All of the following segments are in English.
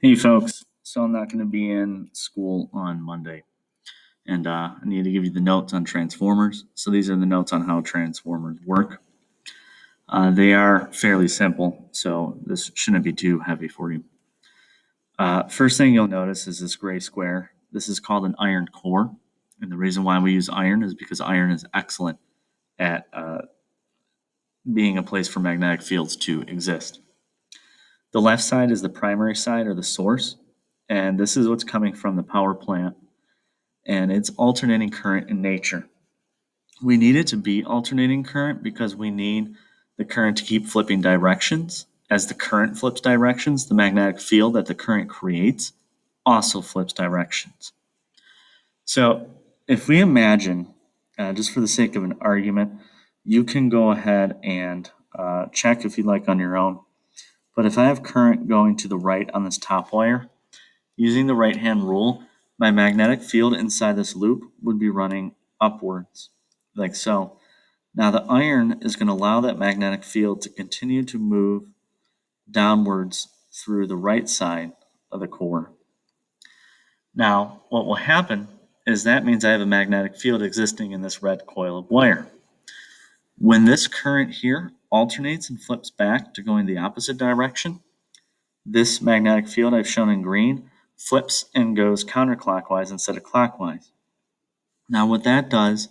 Hey folks, so I'm not going to be in school on Monday, and I need to give you the notes on Transformers. So these are the notes on how Transformers work. They are fairly simple, so this shouldn't be too heavy for you. First thing you'll notice is this gray square. This is called an iron core, and the reason why we use iron is because iron is excellent at being a place for magnetic fields to exist. The left side is the primary side or the source, and this is what's coming from the power plant, and it's alternating current in nature. We need it to be alternating current because we need the current to keep flipping directions. As the current flips directions, the magnetic field that the current creates also flips directions. So if we imagine, just for the sake of an argument, you can go ahead and check if you'd like on your own. But if I have current going to the right on this top wire, using the right hand rule, my magnetic field inside this loop would be running upwards, like so. Now the iron is going to allow that magnetic field to continue to move downwards through the right side of the core. Now, what will happen is that means I have a magnetic field existing in this red coil of wire. When this current here alternates and flips back to going the opposite direction, this magnetic field I've shown in green flips and goes counterclockwise instead of clockwise. Now, what that does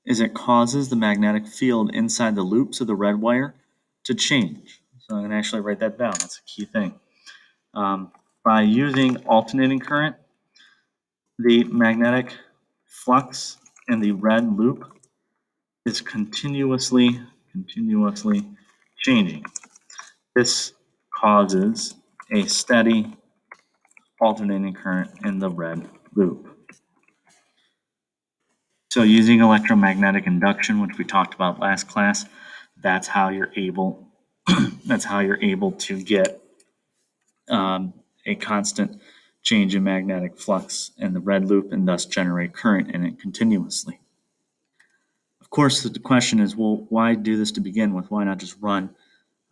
is it causes the magnetic field inside the loops of the red wire to change. So I'm going to actually write that down. That's a key thing. By using alternating current, the magnetic flux in the red loop is continuously changing. This causes a steady alternating current in the red loop. So using electromagnetic induction, which we talked about last class, that's how you're able to get a constant change in magnetic flux in the red loop and thus generate current in it continuously. Of course, the question is, well, why do this to begin with? Why not just run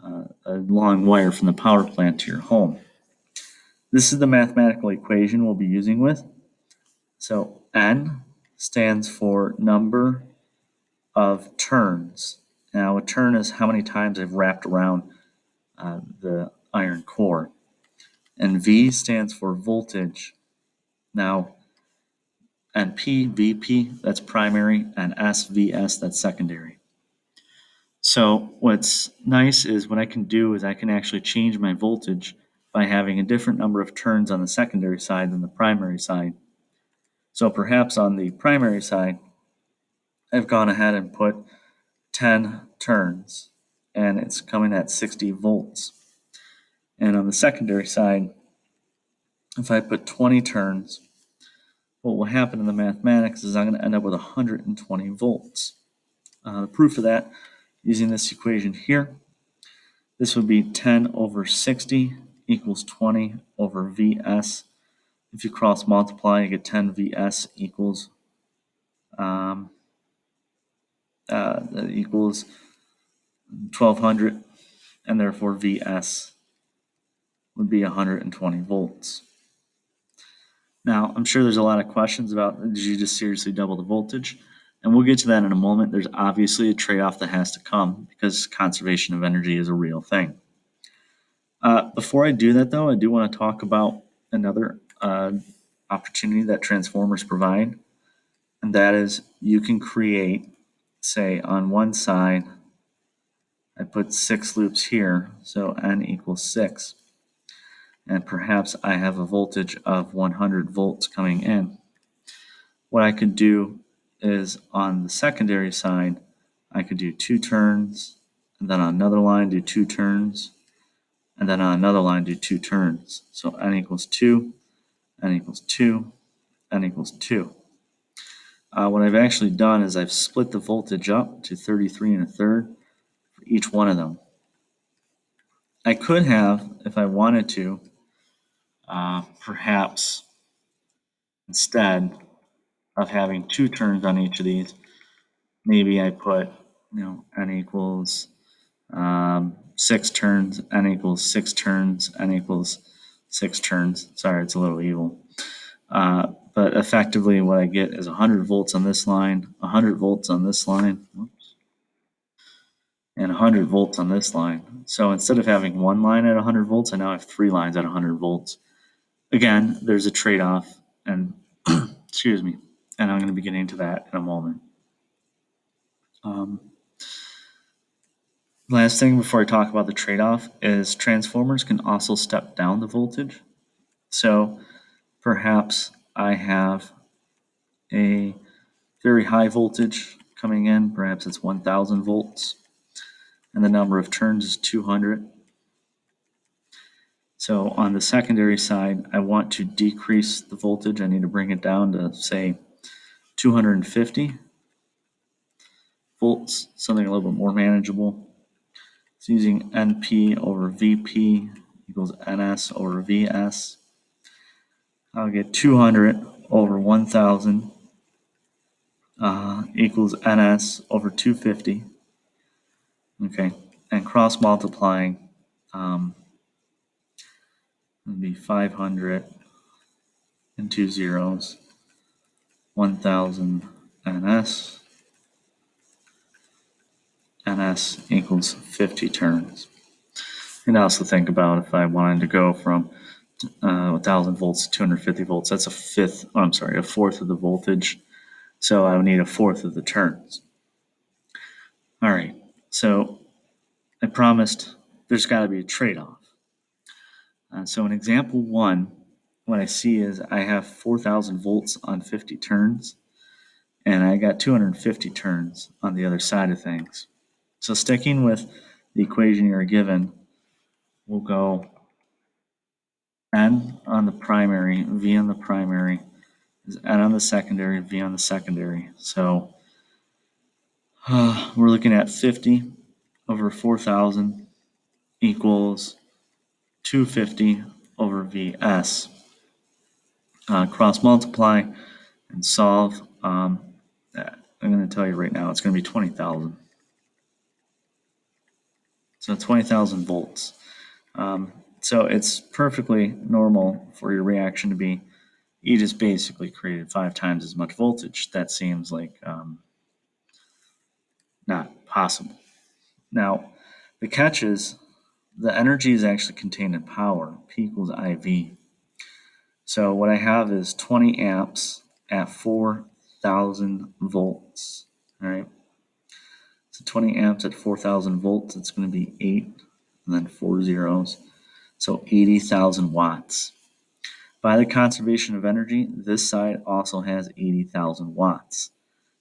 a long wire from the power plant to your home? This is the mathematical equation we'll be using with. So N stands for number of turns. Now, a turn is how many times I've wrapped around the iron core. And V stands for voltage. Now, and P, VP, that's primary, and S, VS, that's secondary. So what's nice is what I can do is I can actually change my voltage by having a different number of turns on the secondary side than the primary side. So perhaps on the primary side, I've gone ahead and put 10 turns, and it's coming at 60 volts. And on the secondary side, if I put 20 turns, what will happen in the mathematics is I'm going to end up with 120 volts. The proof of that, using this equation here, this would be 10 over 60 equals 20 over Vs. If you cross multiply, you get 10 Vs equals 1200, and therefore Vs would be 120 volts. Now, I'm sure there's a lot of questions about, did you just seriously double the voltage? And we'll get to that in a moment. There's obviously a trade-off that has to come because conservation of energy is a real thing. Before I do that, though, I do want to talk about another opportunity that transformers provide, and that is you can create, say, on one side, I put 6 loops here, so N equals 6. And perhaps I have a voltage of 100 volts coming in. What I could do is on the secondary side, I could do 2 turns, and then on another line do 2 turns, and then on another line do 2 turns. So N equals 2, N equals 2, N equals 2. What I've actually done is I've split the voltage up to 33 1/3 for each one of them. I could have, if I wanted to, perhaps instead of having 2 turns on each of these, maybe I put, N equals 6 turns, N equals 6 turns, N equals 6 turns. Sorry, it's a little evil. But effectively what I get is 100 volts on this line, 100 volts on this line, and 100 volts on this line. So instead of having one line at 100 volts, I now have 3 lines at 100 volts. Again, there's a trade-off, and excuse me, and I'm going to be getting to that in a moment. Last thing before I talk about the trade-off is transformers can also step down the voltage. So perhaps I have a very high voltage coming in, perhaps it's 1000 volts, and the number of turns is 200. So on the secondary side, I want to decrease the voltage. I need to bring it down to, say, 250 volts, something a little bit more manageable. It's using NP over VP equals NS over VS. I'll get 200 over 1000 equals NS over 250. Okay, and cross multiplying would be 500 and 2 zeros, 1000 NS. NS equals 50 turns. And also think about if I wanted to go from 1000 volts to 250 volts, that's a fourth of the voltage. So I would need a fourth of the turns. All right, so I promised there's got to be a trade-off. So in example 1, what I see is I have 4000 volts on 50 turns, and I got 250 turns on the other side of things. So sticking with the equation you're given, we'll go N on the primary, V on the primary, is N on the secondary, V on the secondary. So we're looking at 50 over 4000 equals 250 over VS. Cross multiply and solve. I'm going to tell you right now, it's going to be 20,000. So 20,000 volts. So it's perfectly normal for your reaction to be, you just basically created 5 times as much voltage. That seems like not possible. Now, the catch is the energy is actually contained in power. P equals IV. So what I have is 20 amps at 4,000 volts. All right. So 20 amps at 4,000 volts, it's going to be 8 and then 4 zeros. So 80,000 watts. By the conservation of energy, this side also has 80,000 watts.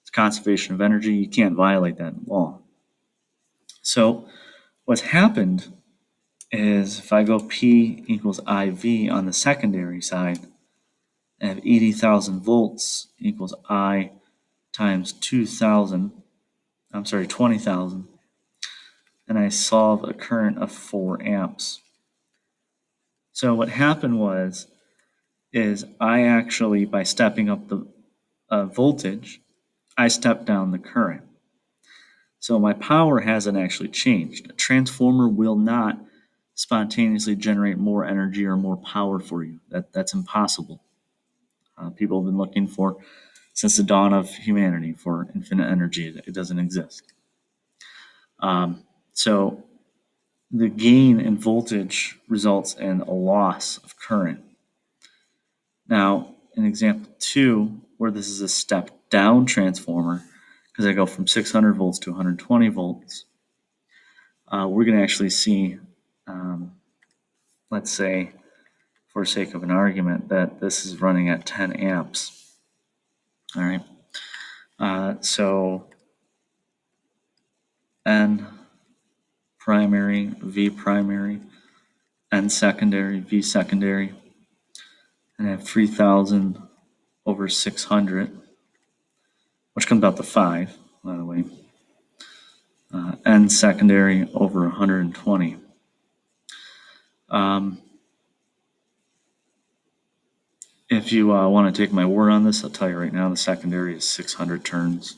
It's conservation of energy. You can't violate that law. So what's happened is if I go P equals IV on the secondary side, I have 80,000 volts equals I times 20,000, and I solve a current of 4 amps. So what happened is I actually, by stepping up the voltage, I stepped down the current. So my power hasn't actually changed. A transformer will not spontaneously generate more energy or more power for you. That's impossible. People have been looking for, since the dawn of humanity, for infinite energy. It doesn't exist. So the gain in voltage results in a loss of current. Now, in example 2, where this is a step down transformer, because I go from 600 volts to 120 volts, we're going to actually see, let's say, for sake of an argument, that this is running at 10 amps. All right. So N primary, V primary, N secondary, V secondary, and I have 3,000 over 600, which comes out to 5, by the way. N secondary over 120. If you want to take my word on this, I'll tell you right now, the secondary is 600 turns.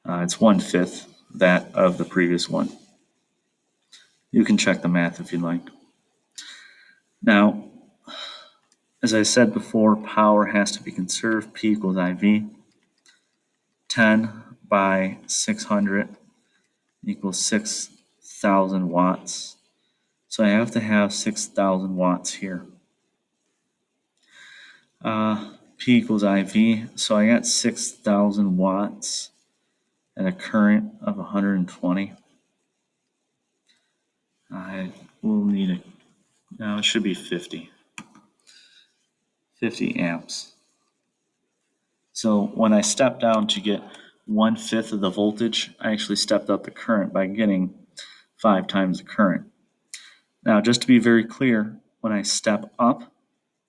It's 1/5 that of the previous one. You can check the math if you'd like. Now, as I said before, power has to be conserved. P equals IV. 10 by 600 equals 6,000 watts. So I have to have 6,000 watts here. P equals IV. So I got 6,000 watts at a current of 120. I will need it should be 50 amps. So when I step down to get 1/5 of the voltage, I actually stepped up the current by getting 5 times the current. Now, just to be very clear, when I step up,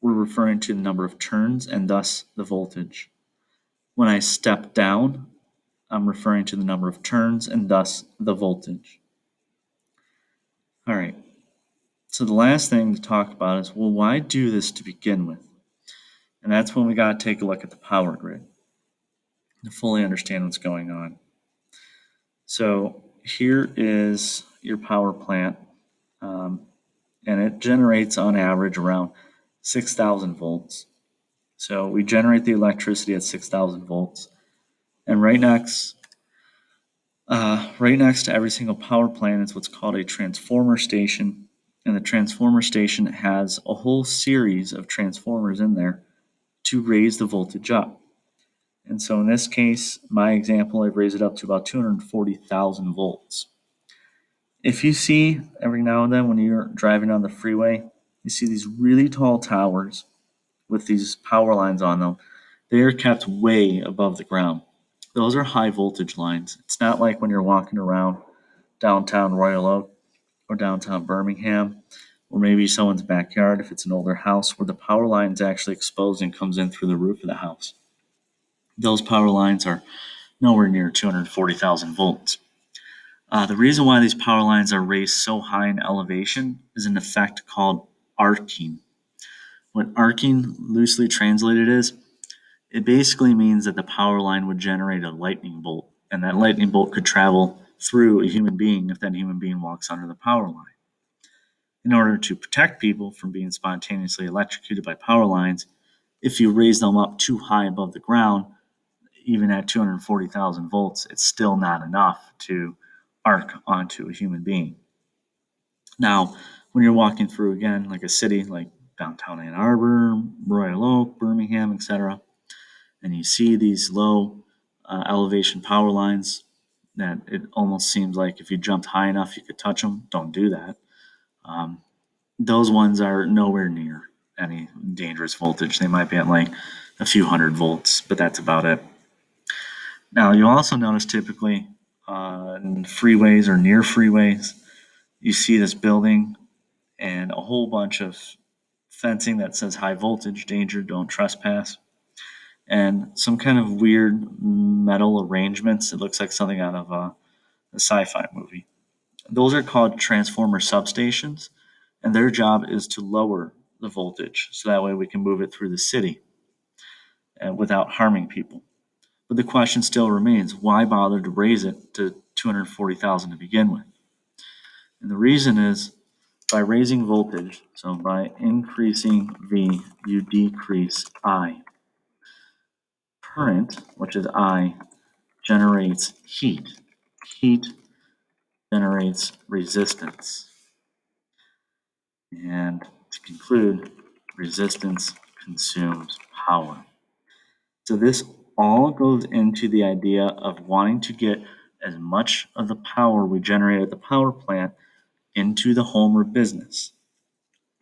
we're referring to the number of turns and thus the voltage. When I step down, I'm referring to the number of turns and thus the voltage. All right, so the last thing to talk about is, well, why do this to begin with? And that's when we got to take a look at the power grid to fully understand what's going on. So here is your power plant, and it generates on average around 6,000 volts. So we generate the electricity at 6,000 volts. And right next to every single power plant is what's called a transformer station. And the transformer station has a whole series of transformers in there to raise the voltage up. And so in this case, my example, I've raised it up to about 240,000 volts. If you see every now and then when you're driving on the freeway, you see these really tall towers with these power lines on them. They are kept way above the ground. Those are high voltage lines. It's not like when you're walking around downtown Royal Oak or downtown Birmingham, or maybe someone's backyard if it's an older house where the power line is actually exposed and comes in through the roof of the house. Those power lines are nowhere near 240,000 volts. The reason why these power lines are raised so high in elevation is an effect called arcing. What arcing loosely translated is, it basically means that the power line would generate a lightning bolt, and that lightning bolt could travel through a human being if that human being walks under the power line. In order to protect people from being spontaneously electrocuted by power lines, if you raise them up too high above the ground, even at 240,000 volts, it's still not enough to arc onto a human being. Now, when you're walking through, again, like a city like downtown Ann Arbor, Royal Oak, Birmingham, etc., and you see these low elevation power lines that it almost seems like if you jumped high enough you could touch them, don't do that. Those ones are nowhere near any dangerous voltage. They might be at like a few hundred volts, but that's about it. Now, you'll also notice typically in freeways or near freeways, you see this building and a whole bunch of fencing that says high voltage, danger, don't trespass, and some kind of weird metal arrangements. It looks like something out of a sci-fi movie. Those are called transformer substations, and their job is to lower the voltage so that way we can move it through the city without harming people. But the question still remains, why bother to raise it to 240,000 to begin with? And the reason is, by raising voltage, so by increasing V, you decrease I. Current, which is I, generates heat. Heat generates resistance. And to conclude, resistance consumes power. So this all goes into the idea of wanting to get as much of the power we generate at the power plant into the home or business.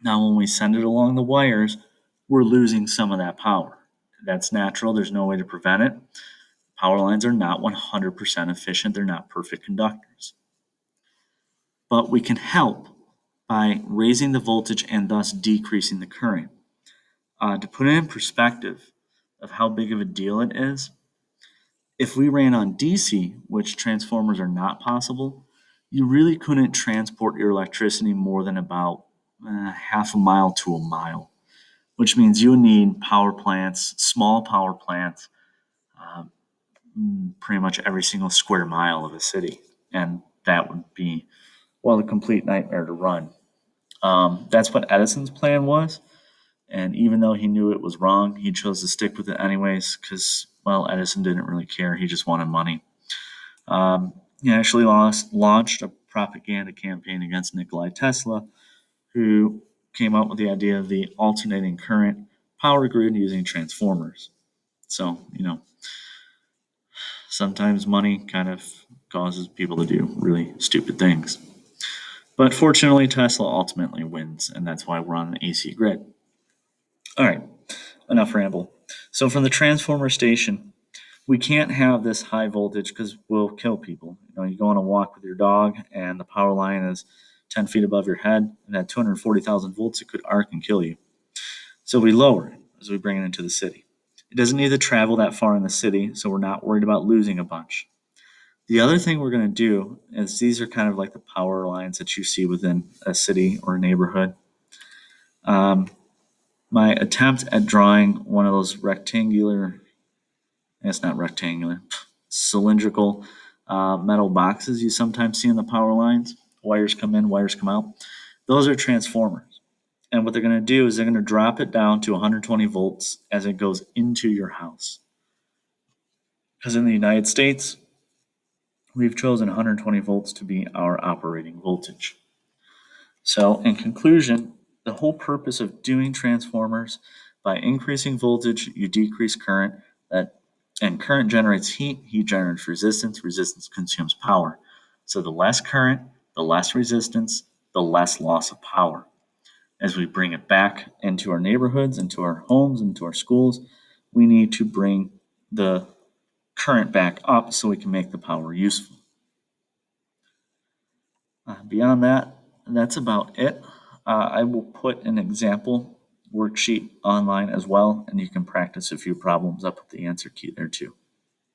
Now, when we send it along the wires, we're losing some of that power. That's natural. There's no way to prevent it. Power lines are not 100% efficient. They're not perfect conductors. But we can help by raising the voltage and thus decreasing the current. To put it in perspective of how big of a deal it is, if we ran on DC, which transformers are not possible, you really couldn't transport your electricity more than about half a mile to a mile, which means you need power plants, small power plants, pretty much every single square mile of a city. And that would be, well, a complete nightmare to run. That's what Edison's plan was. And even though he knew it was wrong, he chose to stick with it anyways because, well, Edison didn't really care. He just wanted money. He actually launched a propaganda campaign against Nikolai Tesla, who came up with the idea of the alternating current power grid using transformers. So, sometimes money kind of causes people to do really stupid things. But fortunately, Tesla ultimately wins, and that's why we're on an AC grid. All right, enough ramble. So, from the transformer station, we can't have this high voltage because we'll kill people. You go on a walk with your dog, and the power line is 10 feet above your head, and at 240,000 volts, it could arc and kill you. So we lower it as we bring it into the city. It doesn't need to travel that far in the city, so we're not worried about losing a bunch. The other thing we're going to do is these are kind of like the power lines that you see within a city or a neighborhood. My attempt at drawing one of those rectangular, it's not rectangular, cylindrical metal boxes you sometimes see in the power lines. Wires come in, wires come out. Those are transformers. And what they're going to do is they're going to drop it down to 120 volts as it goes into your house. Because in the United States, we've chosen 120 volts to be our operating voltage. So, in conclusion, the whole purpose of doing transformers, by increasing voltage, you decrease current, and current generates heat, heat generates resistance, resistance consumes power. So, the less current, the less resistance, the less loss of power. As we bring it back into our neighborhoods, into our homes, into our schools, we need to bring the current back up so we can make the power useful. Beyond that, that's about it. I will put an example worksheet online as well, and you can practice a few problems. I'll put the answer key there too.